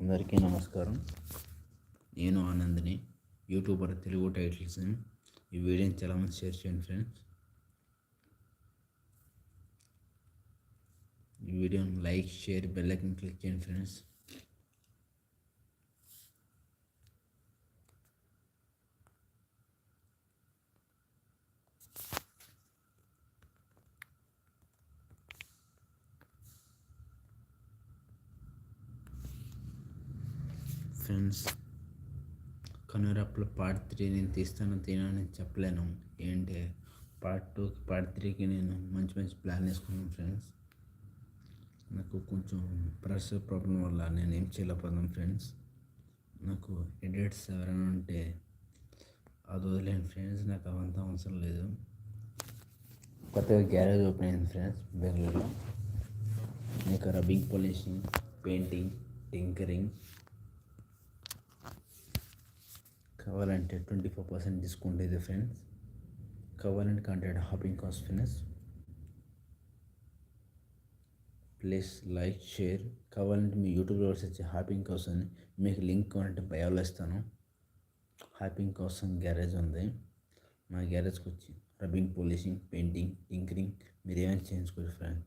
అందరికీ నమస్కారం. నేను ఆనంద్ని, యూట్యూబర్ తెలుగు టైటిల్స్ని. ఈ వీడియోని చాలామంది షేర్ చేయండి ఫ్రెండ్స్. ఈ వీడియోని like, share, bell icon click చేయండి ఫ్రెండ్స్. ఫ్రెండ్స్, కనురెప్పలు పార్ట్ 3 నేను తీనని చెప్పలేను. ఏంటి పార్ట్ 2 పార్ట్ 3కి నేను మంచి ప్లాన్ వేసుకున్నాను ఫ్రెండ్స్. నాకు కొంచెం ప్రెషర్ ప్రాబ్లం వల్ల నేను ఏం చేయలేకపోతున్నాను ఫ్రెండ్స్. నాకు ఎడిట్స్ ఎవరైనా ఉంటే అది వదిలేను ఫ్రెండ్స్, నాకు అవంతా అవసరం లేదు. కొత్తగా గ్యారేజ్ ఓపెన్ అయింది ఫ్రెండ్స్ బెంగళూరులో. మీకు రబ్బింగ్, పాలిషింగ్, పెయింటింగ్, టింకరింగ్ కావాలంటే 24% డిస్కౌంట్ ఇది ఫ్రెండ్స్. కావాలంటే contact hopping cost friends. Please like, share. కావాలంటే మీ యూట్యూబ్లో వచ్చే హాపింగ్ కాస్ట్ అని మీకు లింక్ కావాలంటే బయోలో ఇస్తాను. హాపింగ్ కోసం గ్యారేజ్ ఉంది. మా గ్యారేజ్కి వచ్చి రబ్బింగ్, పాలిషింగ్, పెయింటింగ్, టింకరింగ్ మీరు ఏమైనా చేయించుకోవచ్చు ఫ్రెండ్స్.